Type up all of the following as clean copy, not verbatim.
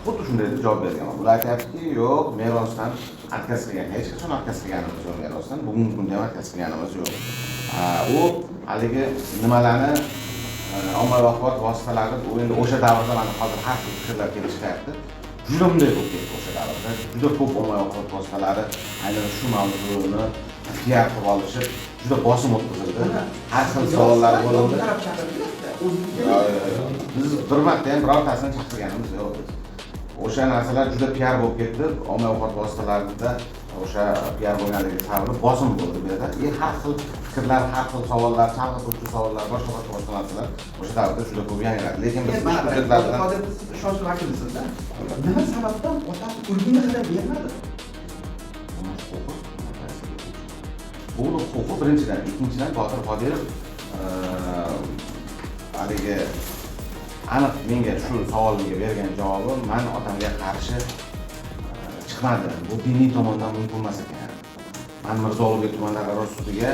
xuddi shunday deb javob bergan. Ular aytayaptiki, yo'q, merosdan отказ qilgan. Hech qachon отказ qilganimiz yo'q merosdan. Bugungi kunda ham отказ qilganimiz yo'q. U haligi nimalarni ommaviy axborot vositalari endi o'sha davrda mana hozir har xil fikrlar kelib chiqyapti. Juda bunday bo'lib ketdi o'sha davrda. Juda ko'p ommaviy axborot vositalari aynan shu mavzuni PR qilib olishib, juda bosim o'tkazildi. Har xil savollar bo'ldi. Biz bir marta ham birortasini chaqirganimiz yo'q. O'sha narsalar juda PR bo'lib ketdi. Ommaviy axborot vositalarida o'sha PR bo'lganligi sababli bosim bo'ldi bu yerda. Har xil fikrlar, har xil savollar, chalg'ituvchi savollar, boshqa narsalar o'sha davrda juda ko'p yangradi. Lekin biz hujjatlardan hozir ishonch vakilisizda. Nima sababdan otasi o'lgunga qadar bermadi? Bu huquqi birinchidan, ikkinchidan Botir Qodirov haligi aniq menga shu savolimga bergan javobi men otamga qarshi chiqmadi. Bu diniy tomondan mumkin emas ekan. Men Mirzo Ulug'bek tumanlararo sudiga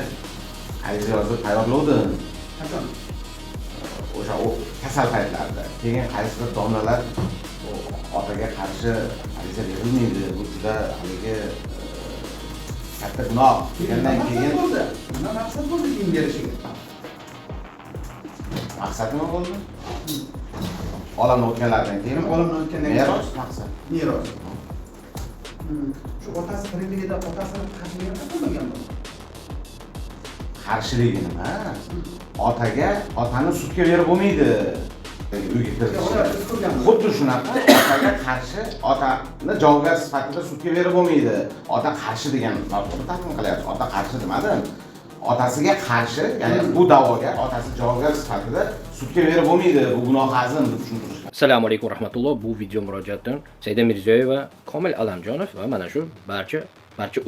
ariza yozib tayyorlovdim. Qachon? O'sha kasal paytlarida. Keyin qaysidir domlalar otaga qarshi ariza berilmaydi. Bu juda haligi katta gunoh degandan keyin nima maqsad bo'ldi keyin berishiga? Maqsad nima bo'ldi? Olamdan o'tganlardan keyin olamdan o'tgandan keyin meros maqsad. Meros. Shu otasi tirikligida otasini qarshiligini qilmaganmi? Qarshiligi nima? Otaga otani sudga berib bo'lmaydi. Uyga kirdi. Xuddi shunaqa otaga qarshi otani javobgar sifatida sudga berib bo'lmaydi. Ota qarshi degan ma'noda taqdim qilyapsiz. Ota qarshi demadim. Otasiga qarshi, ya'ni bu da'voga otasi javobgar sifatida sudga berib bo'lmaydi. Bu gunoh azim deb tushuntirish. Assalomu alaykum rahmatulloh. Bu video murojaatdan Saida Mirziyoyeva, Komil Allamjonov va mana shu barcha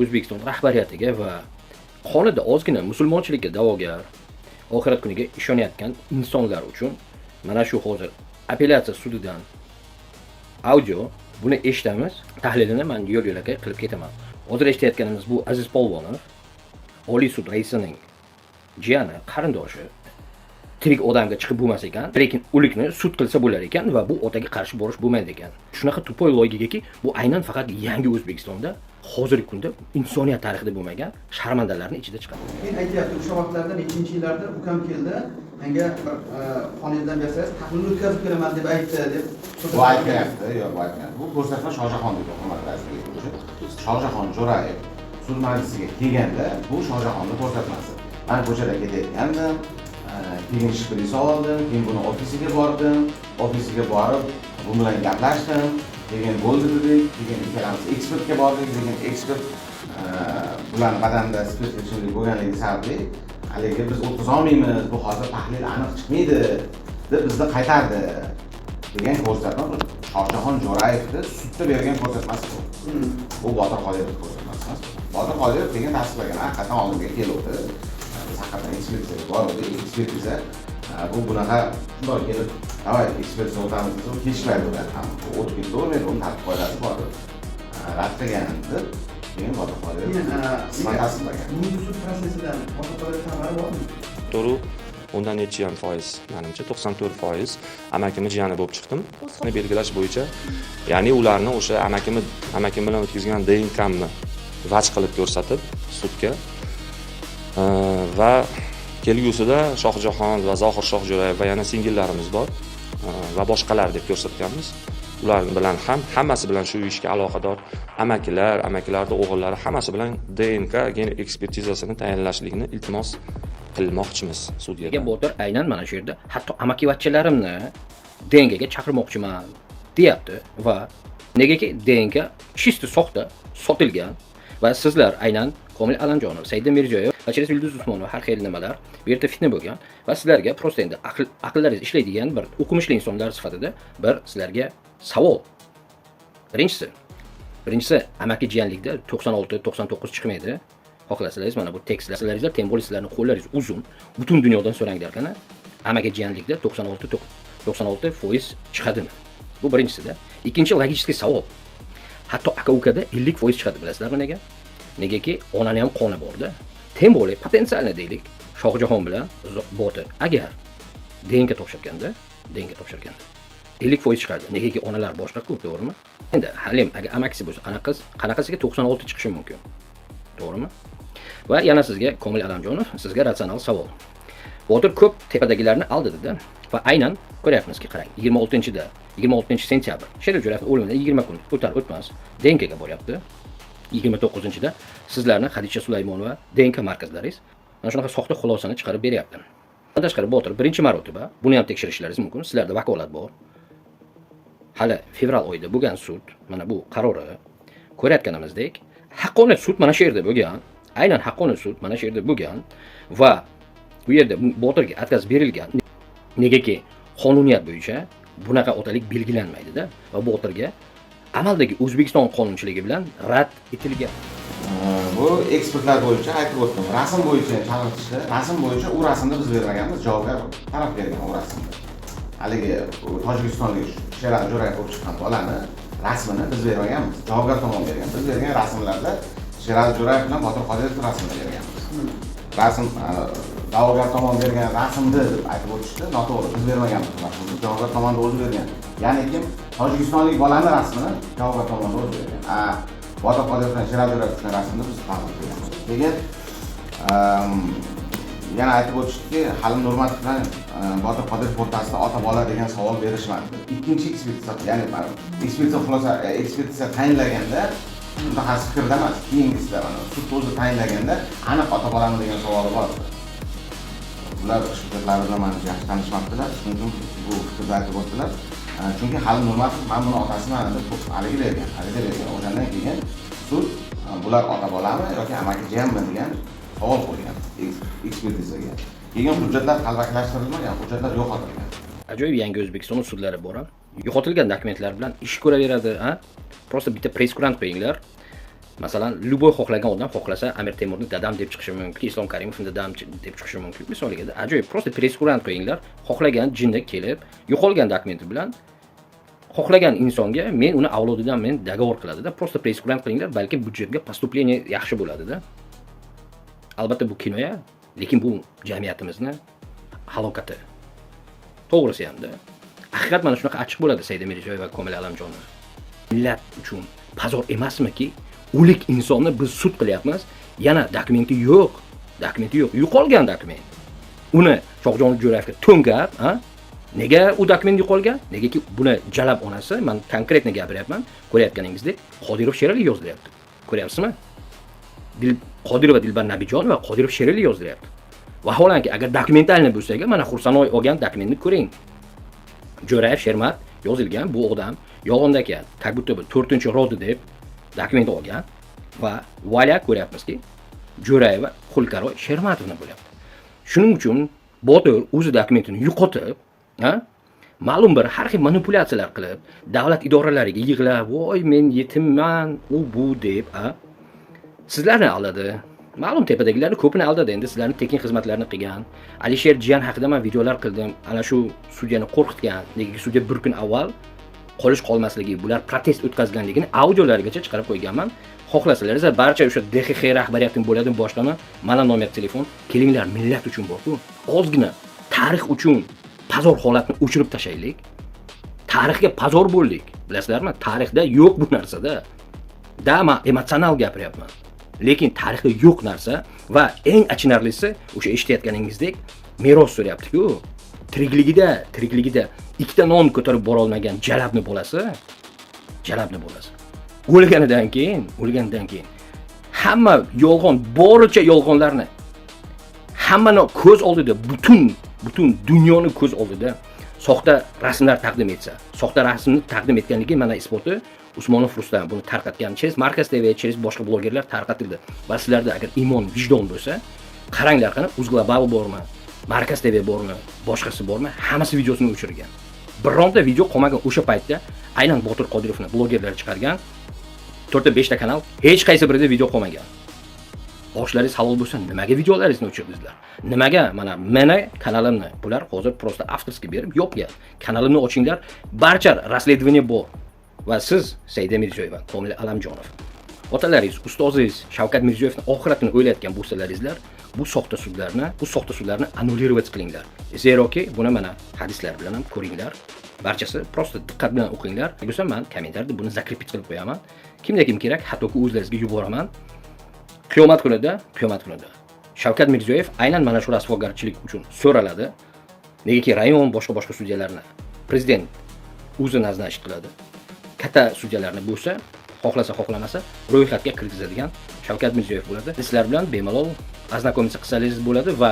O'zbekiston rahbariyatiga va qonida ozgina musulmonchilikka da'vogar, oxirat kuniga ishonayotgan insonlar uchun mana shu hozir apellyatsiya sudidan audio buni eshitamiz. Tahlilini men yo'l-yo'lakay qilib ketaman. Hozir eshitayotganimiz bu Aziz Polvonov, Oliy sud raisining jiyani, qarindoshi tirik odamga chiqib bo'lmas ekan, lekin o'likni sud qilsa bo'lar ekan va bu otaga qarshi borish bo'lmaydi ekan. Shunaqa tupoy logikaki, bu aynan faqat yangi O'zbekistonda hozirgi kunda insoniyat tarixida bo'lmagan sharmandalarning ichida chiqadi. Men aytyapti, o'sha vaqtlarda nechinchi yillarda ukam keldi, menga bir xoningizdan bersangiz, tahlil o'tkazib beraman deb aytdi deb. Bu aytmayapti, yo'q bu aytmayapti. Bu ko'rsatma Shohjahondagi hurmat raisligiga. Shohjahon Jo'rayev sud majlisiga kelganda bu Shohjahonning ko'rsatmasi. Men ko'chada ketayotgandim. Keyin shikili oldim, keyin buni ofisiga bordim. Ofisiga borib, bu bilan gaplashdim. Keyin bo'ldi dedik, keyin ikkalamiz ekspertga bordik, lekin ekspert bular badanda spirtli ichimlik bo'lganligi sababli haligi biz o'tkaza olmaymiz, bu hozir tahlil aniq chiqmaydi deb bizni qaytardi degan ko'rsatma bu. Shohjahon Jo'rayevning sudda bergan ko'rsatmasi bu. Bu Botir Qodirov ko'rsatmasi emas. Botir Qodirov keyin tasdiqlagan, haqiqatan oldimga keldi. Haqiqatan ekspertiza bordi, ekspertiza bu bunaqa shunday kelib, davay ekspertiza o'tamiz desa, kechmaydi ular ham. O'tib ketavermaydi, uni tartib qoidasi bor. Rad qilgandi, keyin Botir Qodirov tasdiqlagan. Bu sud prosesidan Botir Qodirov xabari bormi? To'g'ri, undan necha ham foiz, menimcha 94% amakimni jiyani bo'lib chiqdim. Buni belgilash bo'yicha, ya'ni ularni o'sha amakim bilan o'tkazgan DNK'ni vaj qilib ko'rsatib sudga va kelgusida Shohjahon va Zohir Shohjo'rayev va yana singillarimiz bor va boshqalar deb ko'rsatganmiz. Ular bilan ham hammasi bilan shu ishga aloqador amakilarning o'g'illari hammasi bilan DNK gen ekspertizasini tayinlashlikni iltimos qilmoqchimiz sudga. Botir aynan mana shu yerda hatto amakivachchilarimni DNKga chaqirmoqchiman deyapti va negaki DNK chisti soxta sotilgan va sizlar aynan Komil Allamjonov, Saida Mirziyoyev, Bachir Yulduz Usmonova har xil nimalar bu yerda fitna bo'lgan va sizlarga prosta endi aqllaringiz ishlaydigan bir o'qimishli insonlar sifatida bir sizlarga savol. Birinchisi amaki jiyanlikda 96-99 chiqmaydi. Xohlasalaringiz mana bu tekstlaringizlar, tem bo'lib sizlarning qo'llaringiz uzun, butun dunyodan so'ranglar qana. Amaki jiyanlikda 96% chiqadimi? Bu birinchisida. Ikkinchi logik savol. Hatto aka-ukada 50% chiqadi, bilasizlarmi nega? Negaki onani ham qoni borda. Tem bo'lib potensialni deylik. Shohjahon bilan Botir agar DNK topshirganda 50% chiqadi. Negaki onalar boshqa-ku, to'g'rimi? Endi halim agar amakisi bo'lsa, qanaqasiga 96 chiqishi mumkin. To'g'rimi? Va yana sizga Komil Alamjonov, sizga ratsional savol. Botir ko'p tepadagilarni aldida va aynan ko'ryapmizki, qarang, 26-sentyabr Sherali Jo'rayevning o'limidan 20 kun o'tar o'tmas DNKga boryapti. 29-da sizlarni Xadicha Sulaymonova DNK markazlaringiz mana shunaqa soxta xulosani chiqarib beryapti. Bundan tashqari Botir birinchi marotaba buni ham tekshirishlaringiz mumkin. Sizlarda vakolat bor. Hali fevral oyida bo'lgan sud, mana bu qarori ko'rayotganimizdek, haqqoniy sud mana shu yerda bo'lgan. Aynan haqqoniy sud mana shu yerda bo'lgan va bu yerda Botirga atkaz berilgan. Negaki qonuniyat bo'yicha bunaqa otalik belgilanmaydi-da va Botirga amaldagi O'zbekiston qonunchiligi bilan rad etilgan. Bu ekspertlar bo'yicha aytib o'tdim. Rasm bo'yicha chalg'itishdi. Rasm bo'yicha u rasmni biz bermaganmiz, javobgar taraf bergan u rasmni. Haligi Tojikistonlik Sherali Jo'rayev bo'lib chiqqan bolani rasmini biz bermaganmiz, javobgar tomon bergan. Biz bergan rasmlarda Sherali Jo'rayev bilan Botir Qodirov rasmini berganmiz. Rasm da'vogar tomon bergan rasmni deb aytib o'tishdi, noto'g'ri. Biz bermaganmiz rasmni, javobgar tomonni o'zi bergan. Ya'ni kim Tojikistonlik bolani rasmini javobgar tomonni o'zi bergan. Botir Qodirov bilan Sherali Jo'rayev tushgan rasmni biz taqdim qilganmiz. Keyin yana aytib o'tishdiki, Halim Nurmatov bilan Botir Qodirov o'rtasida ota-bola degan savol berishmadi. Ikkinchi ekspertiza, ya'ni ekspertiza tayinlaganda mutaxassis fikrda emas, keyingisida sud o'zi tayinlaganda aniq ota-bolami degan savoli bor. Ular ekspertlari bilan menimcha yaxshi tanishmoqdalar, chunki bu fikrni aytib o'tdilar. Chunki Halim Nurmatov men buni otasiman deb haligi bergan. O'shandan keyin sud bular ota-bolami yoki amaki-jiyanmi degan savol qo'ygan ekspertizaga. Keyin hujjatlar qalbakilashtirilmagan, hujjatlar yo'qotilgan. Ajoyib yangi O'zbekiston sudlari bor. Yo'qotilgan dokumentlar bilan ish ko'raveradi, ha? Prosta bitta press-kurant qo'yinglar. Masalan, Luboy xohlagan odam xohlasa Amir Temurni dadam deb chiqishi mumkin, Islom Karimovni dadam deb chiqishi mumkin. Misoliga ajoyib prosta press-kurant qo'yinglar. Xohlagan jinni kelib, yo'qolgan dokumenti bilan xohlagan insonga men uni avlodidan men dogovor qiladi-da. Prosta press-kurant qilinglar, balki budjetga postupleniya yaxshi bo'ladi-da. Albatta bu kinoya, lekin bu jamiyatimizni halokati. To'g'risi hamda. Haqiqat mana shunaqa achchiq bo'ladi Saida Mirziyoyeva va Komil Alamjonov. Millat uchun pazor emasmiki? O'lik insonni biz sud qilyapmiz, yana dokumenti yo'q. Yo'qolgan dokument. Uni Shohjon Jo'rayevga to'ngab, ha? Nega u dokument yo'qolgan? Negaki buni jalab onasi, men konkretni gapiryapman, ko'rayotganingizdek, Qodirov Sherali yozdiryapti. Ko'ryapsizmi? Qodirov Dilbar Nabijonova Qodirov Sherali yozdiryapti. Vaholanki agar dokumentalni bo'lsa-ga, mana Xursanoy olgan dokumentni ko'ring. Jo'rayev Shermat yozilgan bu odam yolg'onda ekan. Как будто 4-rodi deb dokument olgan va valya ko'ryapmizki, Jo'rayeva Xulqaroy Shermatovni bo'lyapti. Shuning uchun Botir o'zi dokumentini yo'qotib, ha? Ma'lum bir har xil manipulyatsiyalar qilib, davlat idoralariga yig'lab, "Voy, men yetimman, u bu" deb, ha? Sizlarni aldadi. Ma'lum tepadagilarni ko'pini aldadi. Endi sizlarni tekin xizmatlarni qilgan. Alisher Jiyan haqida men videolar qildim. Ana shu sudyani qo'rqitgan. Negaki sudya bir kun avval qolmasligi, bular protest o'tkazganligini audiolarigacha chiqarib qo'yganman. Xohlasalaringiz barcha o'sha DXX rahbariyatining bo'ladi boshlig'i, mana nomer telefon, kelinglar, millat uchun borku. Ozgina tarix uchun pazor holatni o'chirib tashlaylik. Tarixga pazor bo'ldik. Bilasizlarmi? Tarixda yo'q bu narsada. Men emotsional gapiryapman. Lekin tarixda yo'q narsa va eng achinarlisi o'sha eshitayotganingizdek meros so'rayapti-ku. Tirikligida ikkita non ko'tarib bora olmagan jalabni bolasi. O'lganidan keyin hamma yolg'on, boricha yolg'onlarni hammani ko'z oldida, butun dunyoni ko'z oldida soxta rasmlar taqdim etsa, soxta rasmni taqdim etganligi mana isboti Usmonov Rustam buni tarqatgan. Через Markaz TV, через boshqa blogerlar tarqatildi. Va sizlarda agar iymon, vijdon bo'lsa, qaranglar qani, Uzglobal bormi, Markaz TV bormi, boshqasi bormi, hammasi videosini o'chirgan. Bironta video qolmagan o'sha paytda aynan Botir Qodirovni blogerlar chiqargan 4-5 ta kanal hech qaysi birida video qolmagan. Boshlaringiz halol bo'lsa, nimaga videolaringizni o'chirdingizlar? Nimaga mana meni kanalimni bular hozir prosta avtorskiy berib yo'qga. Kanalimni ochinglar, barcha расследование bor. Va siz Saida Mirziyoyeva, Komil Alamjonov, otalaringiz, ustozingiz Shavkat Mirziyoyevning oxiratini o'ylayotgan bo'lsalaringizlar, bu soxta sudlarni annullировать qilinglar. Zeroki buni mana hadislar bilan ham ko'ringlar. Barchasi prosta diqqat bilan o'qinglar. Bo'lsa men kommentariyada buni zakripit qilib qo'yaman. Kimga kim kerak, hattoki o'zlaringizga yuboraman. Qiyomat kunida Shavkat Mirziyoyev aynan mana shu rasvogarchilik uchun so'raladi. Negaki rayon boshqa sudyalarni prezident o'zi naznachish qiladi. Katta sudyalarni bo'lsa, xohlasa xohlamasa ro'yxatga kirgizadigan Shavkat Mirziyoyev bo'ladi. Sizlar bilan bemalol oznakomиться qilsangiz bo'ladi va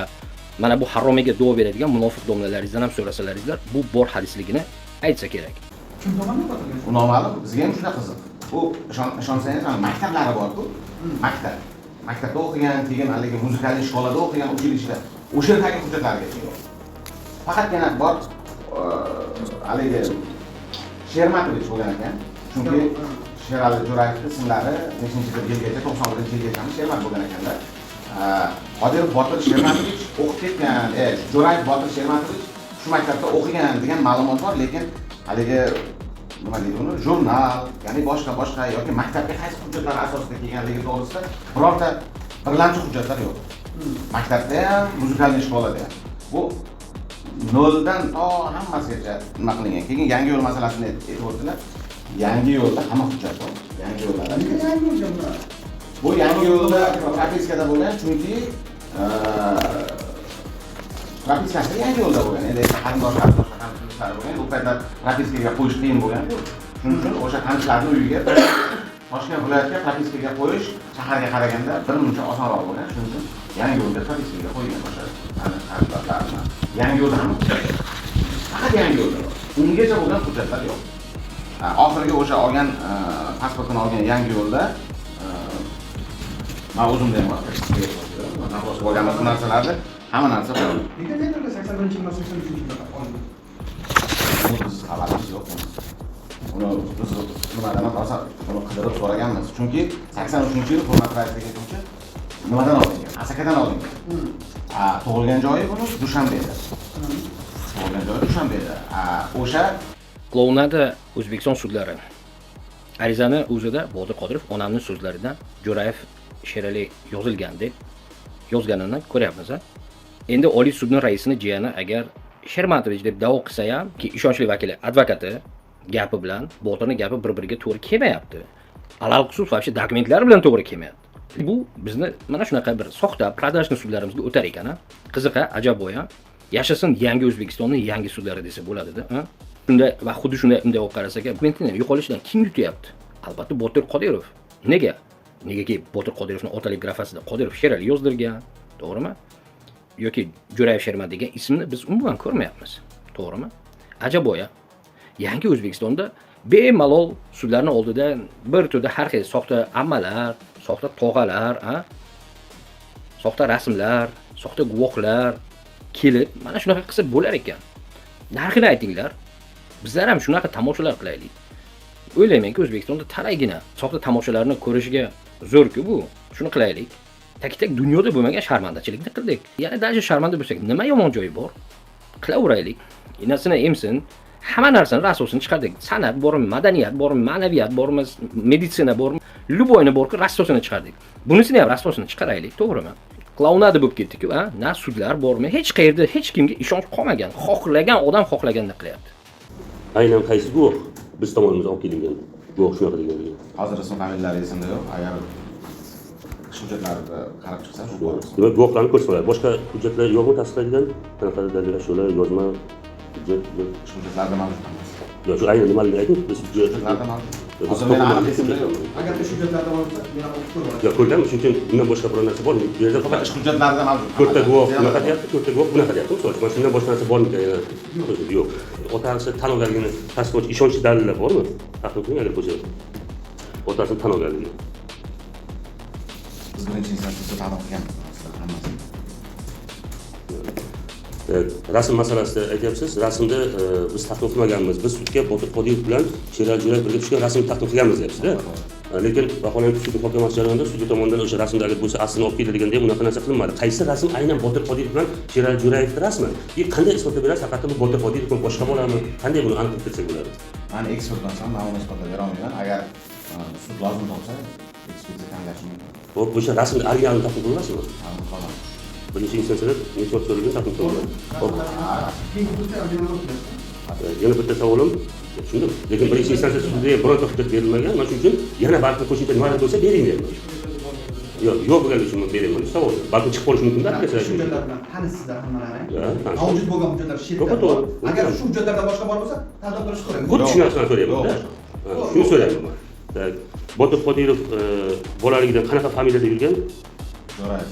mana bu haromiga duo beradigan munofiq domlalaringizdan ham so'rasalaringizlar, bu bor hadisligini aytsa kerak. Kim tomonidan qo'yilgan? U noma'lum, bizga ham shunday qiziq. U ishonsangiz ham maktablari bor-ku. Maktabda o'qigan, keyin haligi muzikal shkolada o'qigan uchilichda. O'sha yerdagi hujjatlarga yo'q. Faqatgina bor haligi Shermatovich bo'lgan ekan. Chunki Sherali Jo'rayevning ismlari nechinchi yilgacha 91-yilgacha Shermat bo'lgan ekanlar. Qodirov Botir Shermatovich o'qib ketgan, Jo'rayev Botir Shermatovich shu maktabda o'qigan degan ma'lumot bor, lekin haligi nima deydi uni, jurnal, ya'ni boshqa yoki maktabga qaysi hujjatlar asosida kelganligi to'g'risida birorta birlamchi hujjatlar yo'q. Maktabda ham, muzikalniy shkolada ham. Bu noldan to hammasigacha nima qilingan. Keyin yangi yo'l masalasini aytib o'tdilar. Yangi yo'lda hamma hujjat bor. Yangi yo'llarda. Nega yangi yo'lda? Bu yangi yo'lda propiskada bo'lgan, chunki propiskasi yangi yo'lda bo'lgan. Endi qarindoshlar bo'lgan. U paytda propiskaga qo'yish qiyin bo'lgan-ku. Shuning uchun o'sha qanchlarning uyiga Toshkent viloyatiga propiskaga qo'yish shaharga qaraganda bir muncha osonroq bo'lgan. Shuning uchun yangi yo'lda propiskaga qo'ygan o'sha qarindoshlarni. Yangi yo'lda ham faqat yangi yo'lda. Ungacha bo'lgan hujjatlar yo'q. Oxirgi o'sha olgan pasportini olgan yangi yo'lda men o'zimda ham bor. Nasos bo'lgan narsalarni hamma narsa bor. Nega tenderga 81-yildan 83-yilga olindi? Biz xabarimiz yo'q. Uni biz nimadan rosa uni qidirib so'raganmiz. Chunki 83-yil hurmat raislik etuvchi nimadan olingan? Asakadan olingan. Tug'ilgan joyi buni Dushanbeda. Tug'ilgan joyi Dushanbeda. O'sha Qlovnada O'zbekiston sudlari arizani o'zida Botir Qodirov onamning so'zlaridan Jo'rayev Sherali yozilgan deb yozganini ko'ryapmiz. Endi Oliy sudning raisini jiyani agar Shermatovich deb da'vo qilsa ham, ki ishonchli vakili advokati gapi bilan Botirning gapi bir-biriga to'g'ri kelmayapti. Alal xusus vobshe dokumentlar bilan to'g'ri kelmayapti. Bu bizni mana shunaqa bir soxta prodajniy sudlarimizga o'tar ekan. Qiziq, ajab bo'ya. Yashasin yangi O'zbekistonning yangi sudlari desa bo'ladi-da. Shunda va xuddi shunday bunday olib qarasak, dokumentning yo'qolishidan kim yutyapti? Albatta Botir Qodirov. Nega? Negaki Botir Qodirovning otalik grafasida Qodirov Sherali yozdirgan, to'g'rimi? Yoki Jo'rayev Shermat degan ismni biz umuman ko'rmayapmiz, to'g'rimi? Ajab bo'ya. Yangi O'zbekistonda bemalol sudlarning oldida bir turda har xil soxta ammalar, soxta tog'alar, soxta rasmlar, soxta guvohlar kelib, mana shunaqa qilsa bo'lar ekan. Narxini aytinglar. Bizlar ham shunaqa tomoshalar qilaylik. O'ylaymanki, O'zbekistonda talaygina soxta tomoshalarni ko'rishiga zo'r-ku bu. Shuni qilaylik. Tak dunyoda bo'lmagan sharmandachilikni qildik. Yana даже sharmanda bo'lsak, nima yomon joyi bor? Qilaveraylik. Inasini emsin, hamma narsani rasosini chiqardik. San'at bormi, madaniyat bormi, ma'naviyat bormi, meditsina bormi, luboyni borku rasosini chiqardik. Bunisini ham rasosini chiqaraylik, to'g'rimi? Klaunada bo'lib ketdik-ku, na sudlar bormi, hech qayerda hech kimga ishonch qolmagan. Xohlagan odam xohlaganini qilyapti. Aynan qaysi guvoh biz tomonimizdan olib kelingan guvoh shunaqa degan. hozir ism familiyalari esimda yo'q. Agar hujjatlarga qarab chiqsa, shu bor. Demak, guvohlarni ko'rsatadi. Boshqa hujjatlar yo'qmi tasdiqlaydigan? Qanaqa dalillar, shular yozma hujjat Hujjatlarda mavjud emas. yo'q, shu aynan nimaligini ayting. Biz Hujjatlarda mavjud. Hozir meni aniq esimda yo'q. Agar shu hujjatlarda bo'lsa, yana o'qib ko'raman. yo'q, ko'rganmiz, chunki bundan boshqa biror narsa bormi? Bu yerda faqat Ish hujjatlarida mavjud. to'rtta guvoh bunaqa deyapti, to'rtta guvoh bunaqa deyapti. Misol uchun, shundan boshqa narsa bormikan yana? Yo'q. Otasi tan olganligini tasdiqlovchi ishonchli dalillar bormi? Haqiqiy agar bo'lsa. Otasini tan olganligi. Biz birinchi instansiya ta'lim qilganmiz hammasi. Rasm masalasida aytyapsiz. Rasmda biz taqdim qilmaganmiz. Biz sudga Botir Qodirov bilan Sherali Jo'rayev birga tushgan rasmni taqdim qilganmiz deyapsiz-da. Lekin vaholanki sud muhokamasi jarayonida sudya tomonidan o'sha rasmda agar bo'lsa aslini olib keladigan unaqa narsa qilinmadi. Qaysi rasm aynan Botir Qodirov bilan Sherali Jo'rayevning rasmi? Qanday isbotlab berasiz? Faqat bu Botir Qodirovmi, boshqa bo'ladimi? Qanday buni aniqlab bersak bo'ladi? Mani ekspert bo'lsam, men uni isbotlab bera olmayman. Agar sud lozim topsa, ekspertiza tanlash mumkin. Xo'p, o'sha rasmni originalini topib bo'lmasmi? Qoladi. birinchi instansiyada necha marta so'ralgan taqdim qilinadi. Hop. Keyin hujjat amalga oshiradi. Yana bitta savolim, tushundim. Lekin birinchi instansiya sudida birorta hujjat berilmagan. Mana shuning uchun yana balki qo'shimcha nimalar bo'lsa bering deyman. Yo'q bo'lganligi uchun beraman savol. Balki chiqib qolishi mumkin-da, Shu hujjatlar bilan tanisizlar hammalari. tanish. Mavjud bo'lgan hujjatlar sheriklari To'g'ri, bor. to'g'ri. Agar shu hujjatlarda boshqa bor bo'lsa, taqdim qilish kerak. Xuddi shu narsani so'rayapman-da. Shuni so'rayapman. Botir Qodirov bolaligidan qanaqa familiyada yurgan? Jo'rayev.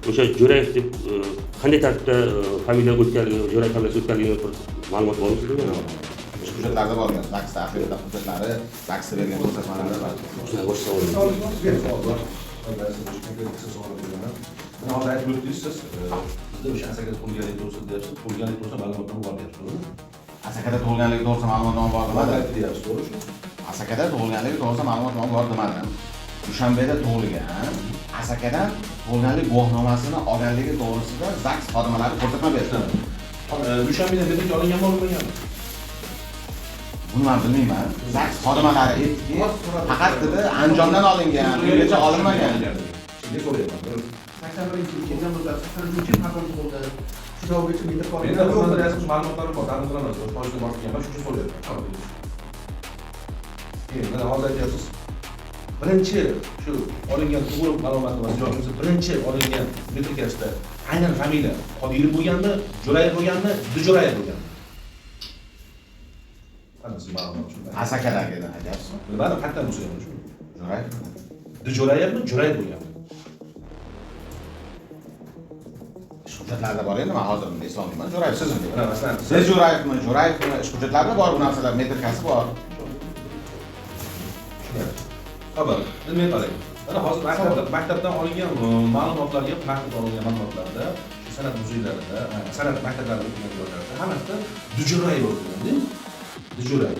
O'sha Jo'rayev deb qanday tartibda familiya o'tganligi, Jo'rayev familiyasi o'tganligiga bir ma'lumot bormi sizda? Hujjatlarda bo'lgan. Zags ahlida hujjatlari, Zagsga bergan ko'rsatmalari bor. O'sha boshqa savol. Mana hozir aytib o'tdingiz siz, bizda o'sha asakada tug'ilganlik to'g'risida deyapsiz, tug'ilganlik to'g'risida ma'lumotnoma bor deyapsiz, to'g'rimi? Asakada tug'ilganligi to'g'risida ma'lumotnoma bor Nima demadi. deyapsiz, to'g'ri shu? Asakada tug'ilganligi to'g'risida ma'lumotnoma bor demadim. Dushanbeda tug'ilgan, Asakadan tug'ilganlik guvohnomasini olganligi to'g'risida Zags xodimlari ko'rsatma berdi. Dushanbeda bedek olingan bo'lmaganmi? Buni men bilmayman. Zags xodimlari aytdiki, faqat dedi Andijondan olingan, ungacha olinmagan. Shunday so'rayapman. 81-yil kelgan bo'lsa, 83-yil patent bo'ldi. Shu javobgacha menda qolgan. Menda qanday yozib ma'lumotlarim bor, ta'min qilaman, foizga borib kelgan, shu uchun so'rayapman. Mana hozir aytyapsiz. Birinchi shu olingan tug'ruq ma'lumotnomasi yoki birinchi olingan metrikasida aynan familiya Qodirov bo'lganmi, Jo'rayev bo'lganmi, Dujo'rayev bo'lganmi? Qanday ma'lumot shunday? Asakadagini aytyapsizmi? Bilmadim, qayerdan bo'lsa ham shu. Jo'rayev. Dujo'rayevmi, Jo'rayev bo'lganmi? Hujjatlarda bor endi, men hozir buni eslolmayman. Jo'rayev siz Mana masalan, siz Jo'rayevmi, hujjatlarda bor bu narsalar, metrikasi bor. xabar. Nima qarang. Mana hozir maktabdan olingan ma'lumotlarga, maktabdan olingan ma'lumotlarda, shu san'at muzeylarida, san'at maktablarida o'qigan joylarda hammasida Dujo'rayev o'qiganda, Dujo'rayev.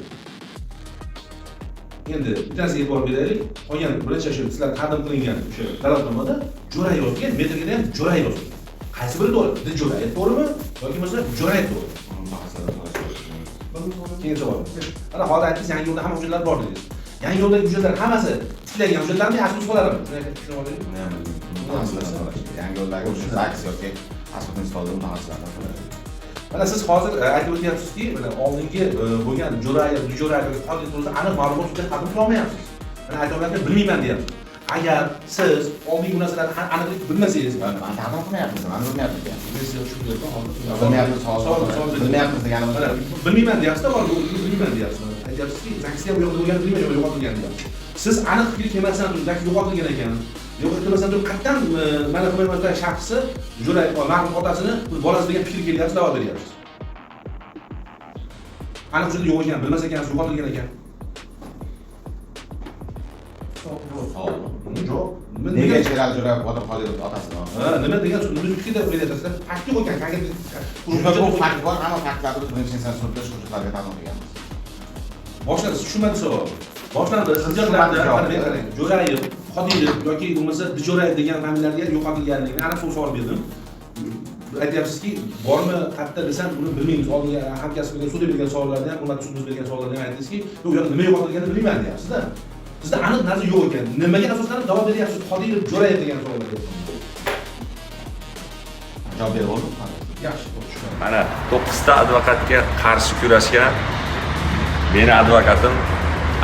Endi bittasiga e'tibor beraylik. Qolgan birinchi shu sizlar taqdim qilingan o'sha dalolatnomada Jo'rayev yozgan, metrikada ham Jo'rayev yozgan. Qaysi biri to'g'ri? Dujo'rayev to'g'rimi yoki bo'lmasa Jo'rayev to'g'ri? Keyin savol. Mana hozir aytdingiz, yangi yo'lda hamma hujjatlar bor dedingiz. Yangi yo'ldagi hujjatlar hammasi tiklangan hujjatlarmi, asl nusxalarimi? Shuni tushunib olaylik. Yangi yo'ldagi o'sha Zags yoki pasport nusxalari mutaxassislardan so'raydi. Mana siz hozir aytib o'tyapsizki, mana oldingi bo'lgan Jo'rayev, Dujo'rayev yoki Qodirov to'g'risida aniq ma'lumot hujjat taqdim qila olmayapsiz. Mana aytayotganlar bilmayman deyapsiz. Agar siz oldingi bu narsalarni aniqlik bilmasangiz, Men taqdim qilmayapmiz, men bilmayapmiz. men sizga tushunib berdim. Bilmayapmiz, bilmayapmiz deganimiz Mana bilmayman deyapsiz-da, bilmayman deyapsiz. Aytyapsizki, Zagsga bu yoqda bo'lganini bilmayman, yo'qotilgan deyapsiz. Siz aniq fikr kelmasdan turib, Zaks yo'qotilgan ekan. Yo'qotilmasdan turib, qayerdan mana himoya shaxsi Jo'rayev marhum otasini bolasi degan fikr kelyapsiz, da'vo beryapsiz. Aniq hujjat yo'q ekan, bilmas ekansiz, yo'qotilgan ekan. Yo'q. Nega Sherali Jo'rayev Botir Qodirov otasidan? Nima degan nima fikrda o'ylayapsizlar? Fakti qo'ygan, konkret. Shunda bu fakt bor, hamma faktlarni biz birinchi inson sudda shu hujjatlarga taqdim qilganmiz. Boshlandi, tushunmadi savol. Boshlandi, hujjatlarda qarang, Jo'rayev, Qodirov yoki bo'lmasa Dujo'rayev degan familiyalarga yo'qotilganligini aniq savol berdim. Aytyapsizki, bormi, qayerda desam, buni bilmaymiz. Oldinga hamkasbimga sud bergan savollarni ham, hurmatli sudimiz bergan savollarni ham aytdingizki, u yoqda nima yo'qotilganini bilmayman deyapsiz-da. Sizda aniq narsa yo'q ekan. Nimaga asoslanib javob beryapsiz? Qodirov, Jo'rayev degan savollarga. Javob berib oldim. Yaxshi, tushundim. Mana 9 ta advokatga qarshi kurashgan meni advokatim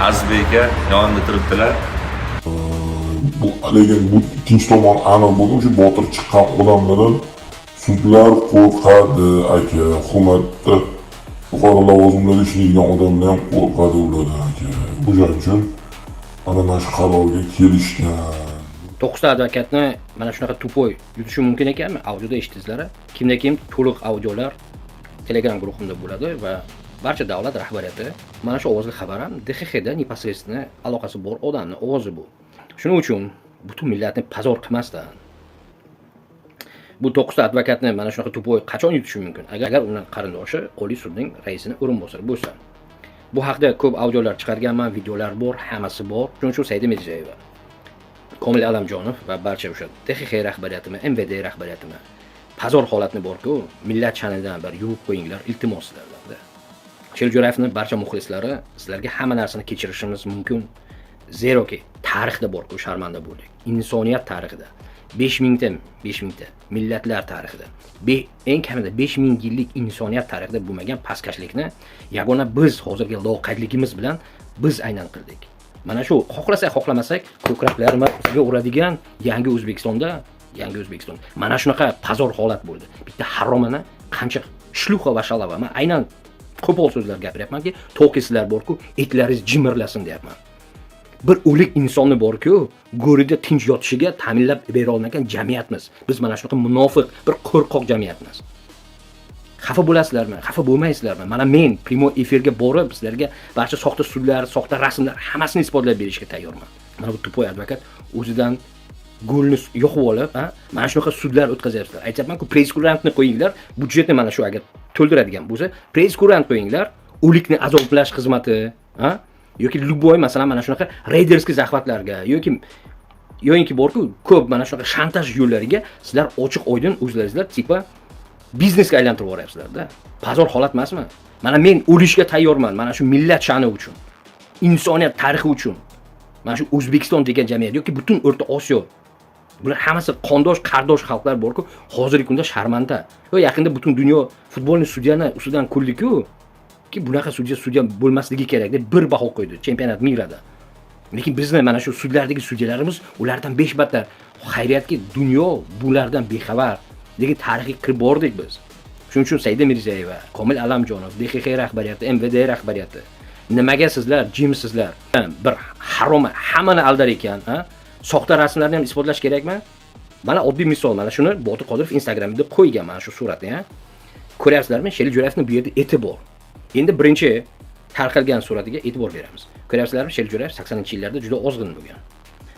Azizbek aka yonimda turibdilar. Lekin bu ikkinchi tomon aniq bo'ldi, o'sha Botir chiqqan odamlardan sudlar qo'rqadi aka, hukumatda yuqori lavozimlarda ishlaydigan odamlar ham qo'rqadi ulardan aka. O'shaning uchun mana shu qarorga kelishgan. 9 ta advokatni mana shunaqa tupoy yutishi mumkin ekanmi? Audioda eshitdingizlar. Kimda kim to'liq audiolar Telegram guruhimda bo'ladi va barcha davlat rahbariyati mana shu ovozli xabar ham DXXda непосредственно aloqasi bor odamning ovozi bu. Shuning uchun butun millatni pozor qilmasdan bu 9 ta advokatni mana shunaqa tupoy qachon yutishi mumkin? Agar uning qarindoshi Oliy sudning raisining o'rinbosari bo'lsa. Bu haqda ko'p audiolar chiqarganman, videolar bor, hammasi bor. Shuning uchun Saida Mirziyoyeva, Komil Allamjonov va barcha o'sha DXX rahbariyatimi, MVD rahbariyatimi pozor holatni bor-ku, millat channelidan bir yuvib qo'yinglar, iltimos sizlardan. Sherali Jo'rayevning barcha muxlislari sizlarga hamma narsani kechirishimiz mumkin. Zeroki tarixda bor-ku, sharmanda bo'ldik. Insoniyat tarixida 5000 millatlar tarixida, eng kamida 5000 yillik insoniyat tarixida bo'lmagan pastkashlikni yagona biz hozirgi loqaydligimiz bilan biz aynan qildik. Mana shu xohlasak xohlamasak ko'kraklarimizga uradigan yangi O'zbekiston mana shunaqa pazor holat bo'ldi. Bitta haromana qancha shluxa va shalava. Men aynan qo'pol so'zlar gapiryapmanki, to'qisizlar borku, etlaringiz jimirlasin deyapman. Bir o'lik insonni borku, go'rida tinch yotishiga ta'minlab bera olmagan jamiyatmiz. Biz mana shunaqa munofiq, bir qo'rqoq jamiyatmiz. Xafa bo'lasizlarmi? Xafa bo'lmaysizlarmi? Mana men primo efirga borib sizlarga barcha soxta sudlar, soxta rasmlar hammasini isbotlab berishga tayyorman. Mana bu tupoy advokat o'zidan golni yoqib olib, mana shunaqa sudlar o'tkazyapsizlar. Aytayapman-ku, press-kurantni qo'yinglar, budjetni mana shu agar to'ldiradigan bo'lsa, press-kurant qo'yinglar, o'likni azoblash xizmati, yoki любой masalan mana shunaqa reyderskiy zaxvatlarga yoki borku, ko'p mana shunaqa shantaj yo'llariga sizlar ochiq oydin o'zlaringizlar tipa biznesga aylantirib yuboryapsizlar-da. Pazor holat emasmi? Mana men o'lishga tayyorman, mana shu millat sha'ni uchun, insoniyat tarixi uchun. Mana shu O'zbekiston degan jamiyat yoki butun O'rta Osiyo, bular hammasi qondosh, qardosh xalqlar borku, hozirgi kunda sharmanda. Yaqinda butun dunyo futbolni sudyani ustidan kuldi-ku, ki bunaqa sudya bo'lmasligi kerak deb bir baho qo'ydi chempionat mirada. Lekin bizni mana shu sudlardagi sudyalarimiz ulardan 5 battar. Xayriyatki dunyo bulardan bexabar. Lekin tarixga kirib bordik biz. Shuning uchun Saida Mirziyoyeva, Komil Allamjonov, DXX rahbariyati, MVD rahbariyati, nimaga sizlar jimsizlar? Bir haroma hammani aldar ekan, soxta rasmlarni ham isbotlash kerakmi? Mana oddiy misol, mana shuni Botir Qodirov Instagramda qo'ygan mana shu suratni, Ko'ryapsizlarmi? Sheril Jo'rayevning bu yerda eti bor. Endi birinchi tarqalgan suratiga e'tibor beramiz. Ko'ryapsizlarmi? Sheril Jo'rayev 80-yillarda juda ozg'in bo'lgan.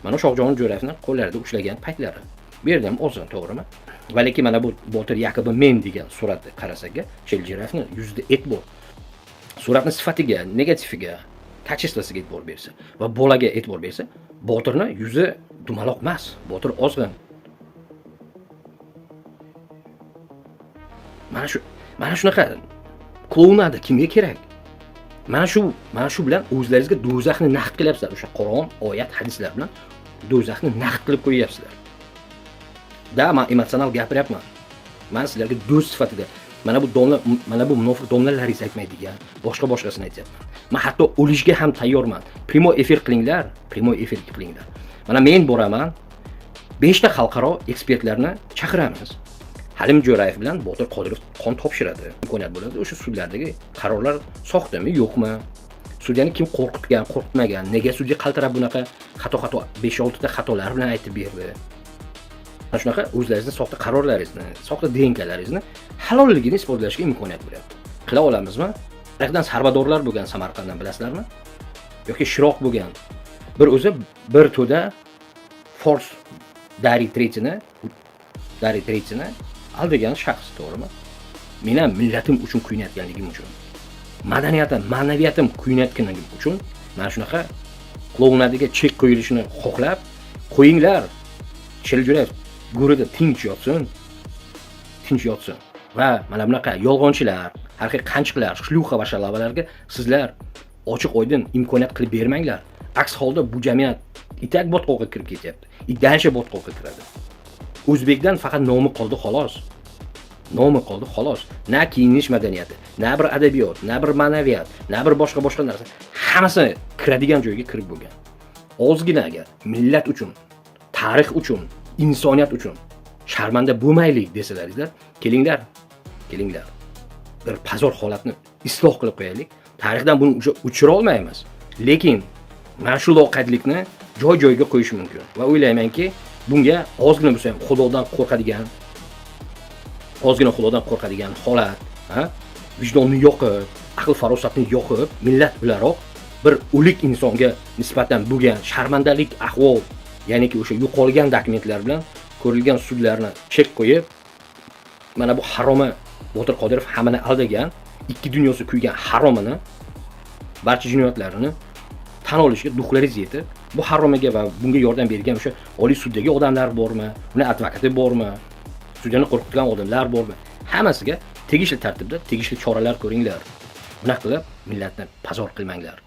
Mana Shohjon Jo'rayevni qo'llarida ushlagan paytlari. Bu yerda ham ozg'in, to'g'rimi? Va lekin mana bu Botir Yakubi men degan suratni qarasak, Sheril Jo'rayevning yuzida et bor. Suratning sifatiga, negativiga, kachествосiga e'tibor bersa va bolaga e'tibor bersa, Botirni yuzi dumaloq emas, Botir ozg'in. Mana shunaqa klounada kimga kerak? Mana shu bilan o'zlaringizga do'zaxni naqd qilyapsizlar. O'sha Qur'on, oyat, hadislar bilan do'zaxni naqd qilib qo'yapsizlar. Men emotsional gapiryapman. Men sizlarga do'st sifatida mana bu munofiq domlalaringiz aytmaydigan, boshqasini aytyapman. Men hatto o'lishga ham tayyorman. Primo efir qilinglar. Mana men boraman. 5 ta xalqaro ekspertlarni chaqiramiz. Halim Jo'rayev bilan Botir Qodirov qon topshiradi. Imkoniyat bo'ladi. O'sha sudlardagi qarorlar soxtami, yo'qmi? Sudyani kim qo'rqitgan, qo'rqitmagan? Nega sudya qaltirab bunaqa xato 5-6 ta xatolar bilan aytib berdi? Mana shunaqa o'zlaringizning soxta qarorlaringizni, soxta DNKlaringizni halolligini isbotlashga imkoniyat beryapti. Qila olamizmi? Tarixdan sarbadorlar bo'lgan Samarqanddan bilasizlarmi? Yoki Shiroq bo'lgan. Bir to'da Fors Dari Tretini aldagan shaxs, to'g'rimi? Men ham millatim uchun kuyinayotganligim uchun, madaniyatim, ma'naviyatim kuyinayotganim uchun mana shunaqa klounadiga chek qo'yilishini xohlab qo'yinglar. Sheril Jo'rayev go'rida tinch yotsin. Va mana bunaqa yolg'onchilar, haqiqiy qanchiqlar, shluxa va shalavalarga sizlar ochiq oydin imkoniyat qilib bermanglar. Aks holda bu jamiyat itak botqoqqa kirib ketyapti. Iddansha botqoqqa kiradi. O'zbekdan faqat nomi qoldi xolos. Na kiyinish madaniyati, na bir adabiyot, na bir ma'naviyat, na bir boshqa narsa. Hammasi kiradigan joyga kirib bo'lgan. Ozgina agar millat uchun, tarix uchun, insoniyat uchun sharmanda bo'lmaylik desalaringizlar, kelinglar. Bir pazor holatni isloh qilib qo'yaylik. Tarixdan buni o'chira olmaymiz. Lekin mana shu loqaydlikni joy-joyiga qo'yish mumkin. Va o'ylaymanki, bunga ozgina bo'lsa ham Xudodan qo'rqadigan holat, vijdonni yoqib, aql farosatni yoqib, millat o'laroq bir o'lik insonga nisbatan bo'lgan sharmandalik ahvol, ya'niki o'sha yo'qolgan dokumentlar bilan ko'rilgan sudlarni chek qo'yib, mana bu haroma Botir Qodirov hammani aldagan, ikki dunyosi kuygan haromini, barcha jinoyatlarini tan olishga duxlaringiz yetib, bu haromaga va bunga yordam bergan o'sha oliy suddagi odamlar bormi, uni advokati bormi, sudyani qo'rqitgan odamlar bormi, hammasiga tegishli tartibda tegishli choralar ko'ringlar. Bunaqa qilib millatni pazor qilmanglar.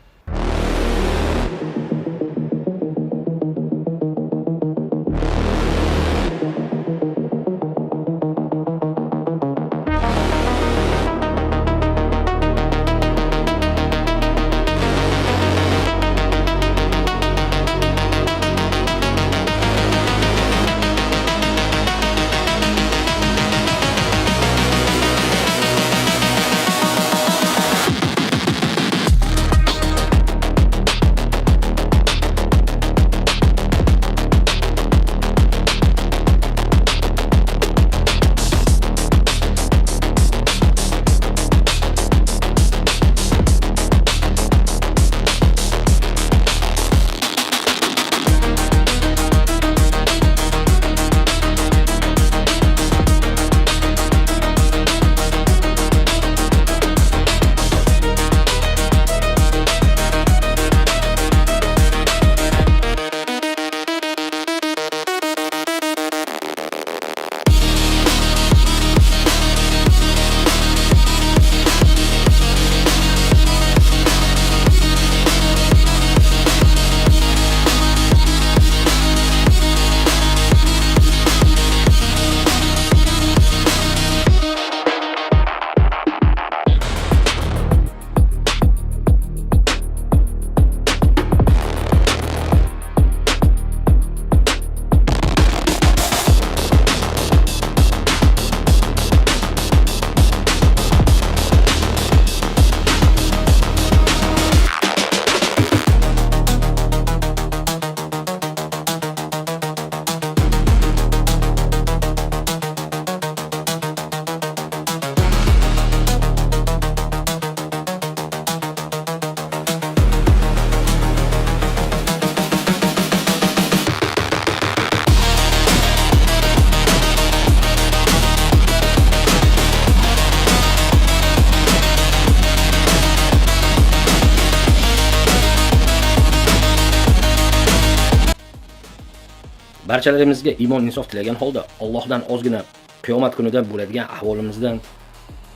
barchalarimizga iymon insof tilagan holda Allohdan ozgina qiyomat kunida bo'ladigan ahvolimizdan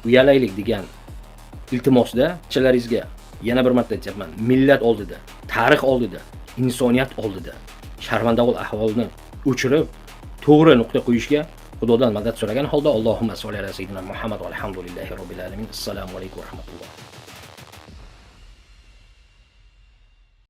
uyalaylik degan iltimosda barchalaringizga yana bir marta aytyapman, millat oldida, tarix oldida, insoniyat oldida sharmandavul ahvolni o'chirib, to'g'ri nuqta qo'yishga Xudodan madad so'ragan holda Allohumma solli ala sayyidina Muhammad va alhamdulillahi robbil alamin. Assalomu alaykum va rahmatulloh.